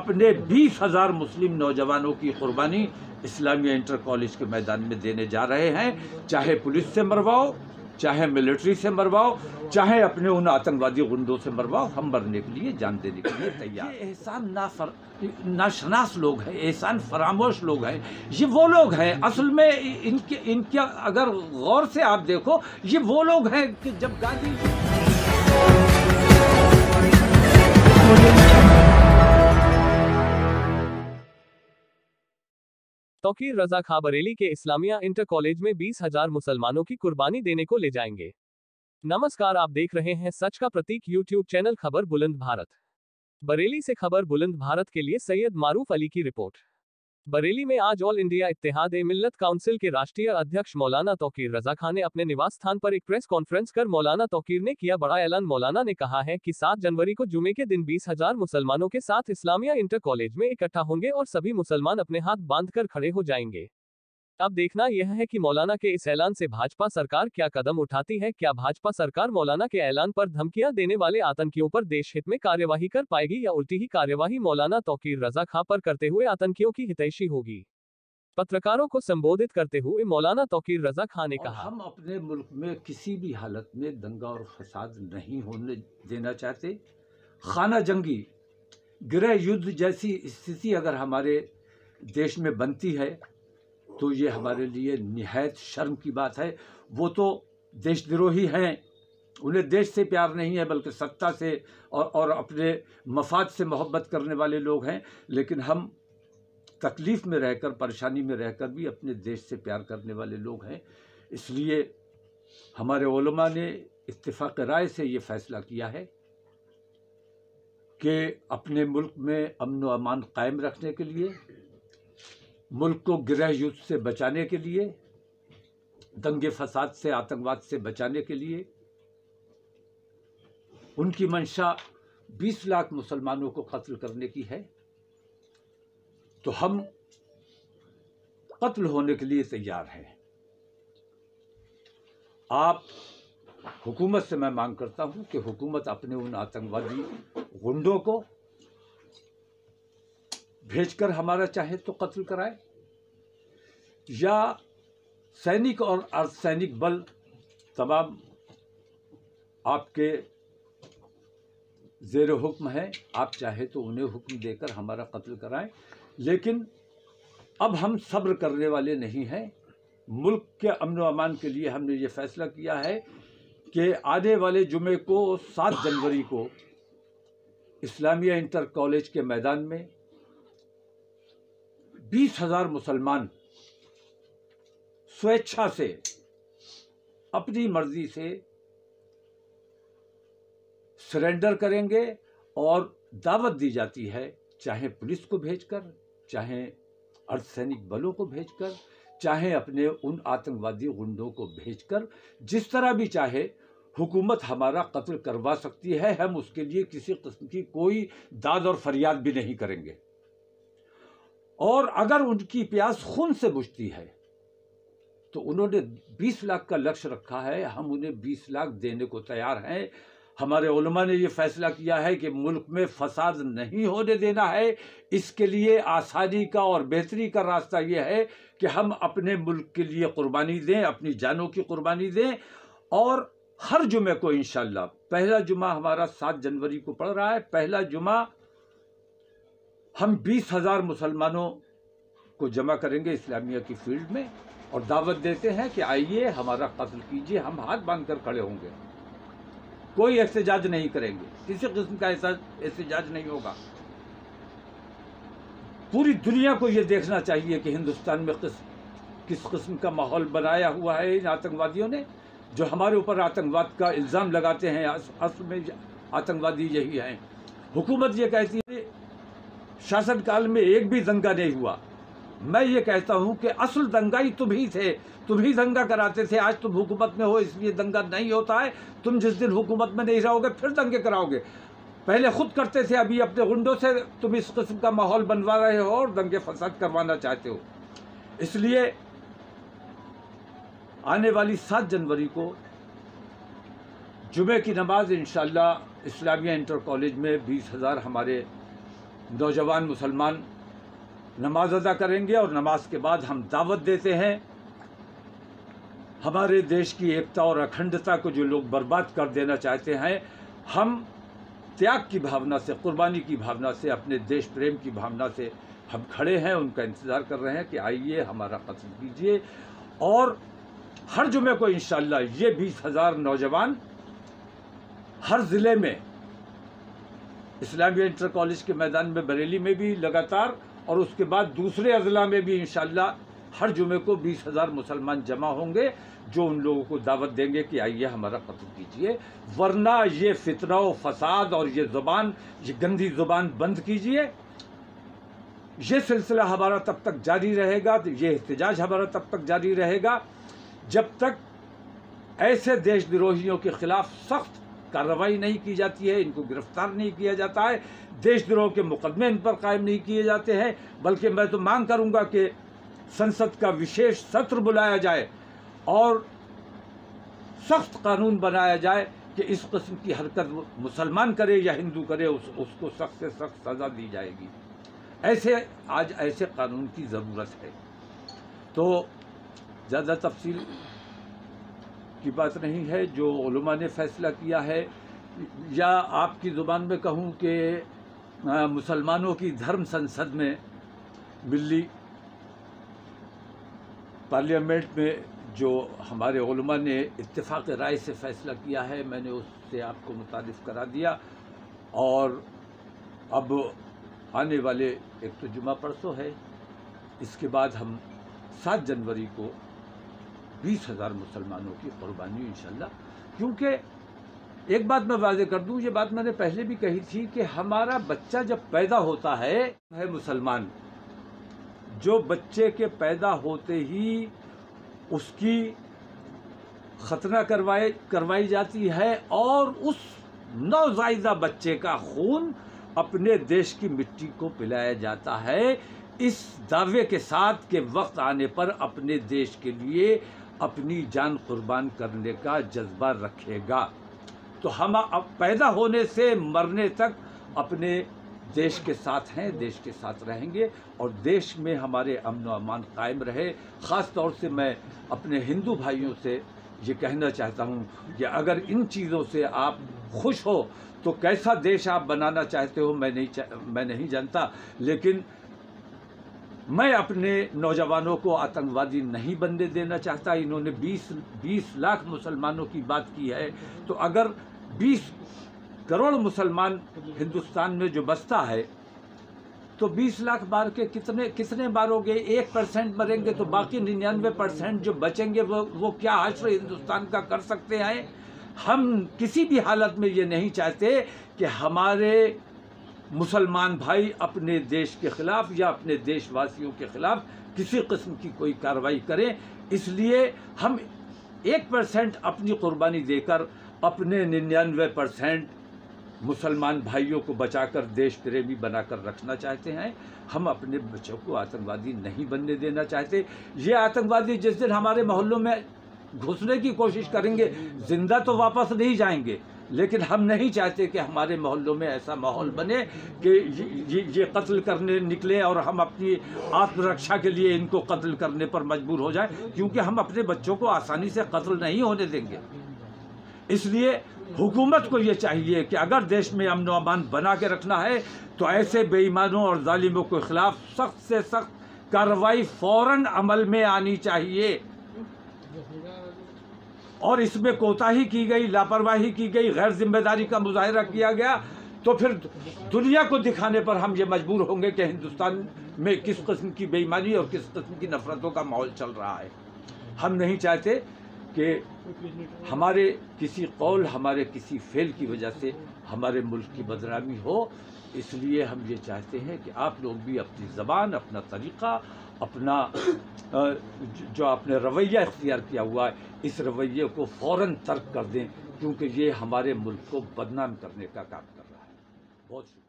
अपने 20,000 मुस्लिम नौजवानों की कुर्बानी इस्लामिया इंटर कॉलेज के मैदान में देने जा रहे हैं। चाहे पुलिस से मरवाओ, चाहे मिलिट्री से मरवाओ, चाहे अपने उन आतंकवादी गुंडों से मरवाओ, हम मरने के लिए, जान देने के लिए तैयार। ये एहसान नाशनास लोग हैं, एहसान फरामोश लोग हैं। ये वो लोग हैं असल में इनके अगर गौर से आप देखो, ये वो लोग हैं कि जब गांधी तौकीर रजा खां बरेली के इस्लामिया इंटर कॉलेज में 20,000 मुसलमानों की कुर्बानी देने को ले जाएंगे। नमस्कार, आप देख रहे हैं सच का प्रतीक यूट्यूब चैनल खबर बुलंद भारत। बरेली से खबर बुलंद भारत के लिए सैयद मारूफ अली की रिपोर्ट। बरेली में आज ऑल इंडिया इत्तेहाद ए मिल्लत काउंसिल के राष्ट्रीय अध्यक्ष मौलाना तौकीर रजा खां ने अपने निवास स्थान पर एक प्रेस कॉन्फ्रेंस कर मौलाना तौकीर ने किया बड़ा ऐलान। मौलाना ने कहा है कि 7 जनवरी को जुमे के दिन 20,000 मुसलमानों के साथ इस्लामिया इंटर कॉलेज में इकट्ठा होंगे और सभी मुसलमान अपने हाथ बांधकर खड़े हो जाएंगे। अब देखना यह है कि मौलाना के इस ऐलान से भाजपा सरकार क्या कदम उठाती है। क्या भाजपा सरकार मौलाना के ऐलान पर धमकियां देने वाले आतंकियों पर देश हित में कार्यवाही कर पाएगी या उल्टी ही कार्यवाही मौलाना तौकीर रजा खां पर करते हुए आतंकियों की हितैषी होगी। पत्रकारों को संबोधित करते हुए मौलाना तौकीर रजा खां ने कहा, हम अपने मुल्क में किसी भी हालत में दंगा और फसाद नहीं होने देना चाहते। खाना जंगी, गृह युद्ध जैसी स्थिति अगर हमारे देश में बनती है तो ये हमारे लिए निहायत शर्म की बात है। वो तो देशद्रोही हैं, उन्हें देश से प्यार नहीं है बल्कि सत्ता से और अपने मफाद से मोहब्बत करने वाले लोग हैं। लेकिन हम तकलीफ में रहकर, परेशानी में रहकर भी अपने देश से प्यार करने वाले लोग हैं। इसलिए हमारे उलमा ने इत्तिफाक राय से ये फैसला किया है कि अपने मुल्क में अमन व अमान कायम रखने के लिए, मुल्क को गृह युद्ध से बचाने के लिए, दंगे फसाद से, आतंकवाद से बचाने के लिए, उनकी मंशा 20 लाख मुसलमानों को कत्ल करने की है, तो हम कत्ल होने के लिए तैयार हैं। आप हुकूमत से मैं मांग करता हूं कि हुकूमत अपने उन आतंकवादी गुंडों को भेजकर हमारा चाहे तो कत्ल कराए, या सैनिक और अर्धसैनिक बल तमाम आपके ज़ेर हुक्म है, आप चाहे तो उन्हें हुक्म देकर हमारा कत्ल कराएं। लेकिन अब हम सब्र करने वाले नहीं हैं। मुल्क के अमन व अमान के लिए हमने ये फैसला किया है कि आने वाले जुमे को 7 जनवरी को इस्लामिया इंटर कॉलेज के मैदान में 20,000 मुसलमान स्वेच्छा से, अपनी मर्जी से सरेंडर करेंगे और दावत दी जाती है, चाहे पुलिस को भेजकर, चाहे अर्धसैनिक बलों को भेजकर, चाहे अपने उन आतंकवादी गुंडों को भेजकर, जिस तरह भी चाहे हुकूमत हमारा कत्ल करवा सकती है। हम उसके लिए किसी किस्म की कोई दाद और फरियाद भी नहीं करेंगे। और अगर उनकी प्यास खून से बुझती है तो उन्होंने 20 लाख का लक्ष्य रखा है, हम उन्हें 20 लाख देने को तैयार हैं। हमारे उलमा ने ये फैसला किया है कि मुल्क में फसाद नहीं होने देना है। इसके लिए आसानी का और बेहतरी का रास्ता ये है कि हम अपने मुल्क के लिए कुर्बानी दें, अपनी जानों की कुर्बानी दें। और हर जुमे को इंशाअल्लाह, पहला जुमा हमारा 7 जनवरी को पड़ रहा है, पहला जुमा हम 20,000 मुसलमानों को जमा करेंगे इस्लामिया की फील्ड में और दावत देते हैं कि आइए हमारा कत्ल कीजिए। हम हाथ बांध कर खड़े होंगे, कोई एहतजाज नहीं करेंगे, किसी किस्म का एहतजाज नहीं होगा। पूरी दुनिया को ये देखना चाहिए कि हिंदुस्तान में किस किस्म का माहौल बनाया हुआ है इन आतंकवादियों ने, जो हमारे ऊपर आतंकवाद का इल्ज़ाम लगाते हैं। असल में आतंकवादी यही हैं। हुकूमत ये कहती है शासनकाल में एक भी दंगा नहीं हुआ। मैं ये कहता हूँ कि असल दंगा ही तुम ही थे, तुम ही दंगा कराते थे। आज तुम हुकूमत में हो इसलिए दंगा नहीं होता है। तुम जिस दिन हुकूमत में नहीं रहोगे फिर दंगे कराओगे। पहले खुद करते थे, अभी अपने गुंडों से तुम इस किस्म का माहौल बनवा रहे हो और दंगे फसाद करवाना चाहते हो। इसलिए आने वाली 7 जनवरी को जुमे की नमाज इंशाअल्लाह इस्लामिया इंटर कॉलेज में 20,000 हमारे نوجوان مسلمان نماز ادا کریں گے اور نماز کے بعد ہم دعوت دیتے ہیں ہمارے دیش کی ایکتا اور اکھنڈتا کو جو لوگ برباد کر دینا چاہتے ہیں، ہم تیاگ کی بھاونا سے، قربانی کی بھاونا سے، اپنے دیش پریم کی بھاونا سے ہم کھڑے ہیں، ان کا انتظار کر رہے ہیں کہ آئیے ہمارا قتل کیجیے۔ اور ہر جمعے کو انشاءاللہ یہ 20,000 نوجوان ہر ضلع میں، اسلامیہ انٹر کالج کے میدان میں بریلی میں بھی لگاتار، اور اس کے بعد دوسرے اضلاع میں بھی انشاءاللہ ہر جمعے کو 20,000 مسلمان جمع ہوں گے، جو ان لوگوں کو دعوت دیں گے کہ آئیے ہمارا قتل کیجیے، ورنہ یہ فتنہ و فساد اور یہ گندی زبان بند کیجیے۔ یہ سلسلہ ہمارا تب تک جاری رہے گا، یہ احتجاج ہمارا تب تک جاری رہے گا جب تک ایسے دیش دروہیوں کے خلاف سخت کارروائی نہیں کی جاتی ہے، ان کو گرفتار نہیں کیا جاتا ہے، دیش دروہ کے مقدمے ان پر قائم نہیں کیے جاتے ہیں۔ بلکہ میں تو مانگ کروں گا کہ سنسد کا وشیش ستر بلایا جائے اور سخت قانون بنایا جائے کہ اس قسم کی حرکت مسلمان کرے یا ہندو کرے، اس کو سخت سے سخت سزا دی جائے گی۔ آج ایسے قانون کی ضرورت ہے۔ تو زیادہ تفصیل کی بات نہیں ہے، جو علماء نے فیصلہ کیا ہے، یا آپ کی زبان میں کہوں کہ مسلمانوں کی دھرم سنسد میں، ملی پارلیمنٹ میں جو ہمارے علماء نے اتفاق رائے سے فیصلہ کیا ہے، میں نے اس سے آپ کو متعارف کرا دیا۔ اور اب آنے والے ایک تو جمعہ پرسوں ہے، اس کے بعد ہم 7 جنوری کو 20,000 مسلمانوں کی قربانی انشاءاللہ، کیونکہ ایک بات میں واضح کر دوں، یہ بات میں نے پہلے بھی کہی تھی کہ ہمارا بچہ جب پیدا ہوتا ہے مسلمان، جو بچے کے پیدا ہوتے ہی اس کی ختنہ کروائی جاتی ہے، اور اس نوزائیدہ بچے کا خون اپنے دیش کی مٹی کو پلایا جاتا ہے، اس دعوے کے ساتھ کہ وقت آنے پر اپنے دیش کے لیے اپنی جان قربان کرنے کا جذبہ رکھے گا۔ تو ہم پیدا ہونے سے مرنے تک اپنے دیش کے ساتھ ہیں، دیش کے ساتھ رہیں گے، اور دیش میں ہمارے امن و امان قائم رہے۔ خاص طور سے میں اپنے ہندو بھائیوں سے یہ کہنا چاہتا ہوں کہ اگر ان چیزوں سے آپ خوش ہو تو کیسا دیش آپ بنانا چاہتے ہو میں نہیں جانتا، لیکن میں اپنے نوجوانوں کو آتنکوادی نہیں بننے دینا چاہتا۔ انہوں نے 20 لاکھ مسلمانوں کی بات کی ہے، تو اگر 20 کروڑ مسلمان ہندوستان میں جو بستا ہے، تو 20 لاکھ مار کے کتنے مارو گے؟ 1% مریں گے تو باقی 99% جو بچیں گے وہ کیا حشر ہندوستان کا کر سکتے ہیں؟ ہم کسی بھی حالت میں یہ نہیں چاہتے کہ ہمارے مسلمان بھائی اپنے دیش کے خلاف یا اپنے دیش واسیوں کے خلاف کسی قسم کی کوئی کارروائی کریں۔ اس لیے ہم 1% اپنی قربانی دے کر اپنے 99% مسلمان بھائیوں کو بچا کر دیش پریمی بنا کر رکھنا چاہتے ہیں۔ ہم اپنے بچوں کو آتنکوادی نہیں بننے دینا چاہتے۔ یہ آتنکوادی جس دن ہمارے محلوں میں گھسنے کی کوشش کریں گے، زندہ تو واپس نہیں جائیں گے، لیکن ہم نہیں چاہتے کہ ہمارے محلوں میں ایسا ماحول بنے کہ یہ قتل کرنے نکلے اور ہم اپنی آتم رکشا کے لیے ان کو قتل کرنے پر مجبور ہو جائیں، کیونکہ ہم اپنے بچوں کو آسانی سے قتل نہیں ہونے دیں گے۔ اس لیے حکومت کو یہ چاہیے کہ اگر دیش میں امن و امان بنا کے رکھنا ہے تو ایسے بے ایمانوں اور ظالموں کے خلاف سخت سے سخت کارروائی فوراً عمل میں آنی چاہیے، اور اس میں کوتاہی کی گئی، لاپرواہی کی گئی، غیر ذمہ داری کا مظاہرہ کیا گیا تو پھر دنیا کو دکھانے پر ہم یہ مجبور ہوں گے کہ ہندوستان میں کس قسم کی بے ایمانی اور کس قسم کی نفرتوں کا ماحول چل رہا ہے۔ ہم نہیں چاہتے کہ ہمارے کسی قول، ہمارے کسی فعل کی وجہ سے ہمارے ملک کی بدنامی ہو۔ اس لیے ہم یہ چاہتے ہیں کہ آپ لوگ بھی اپنی زبان، اپنا طریقہ، اپنا جو آپ نے رویہ اختیار کیا ہوا ہے، اس رویے کو فوراً ترک کر دیں، کیونکہ یہ ہمارے ملک کو بدنام کرنے کا کام کر رہا ہے۔ بہت شکریہ۔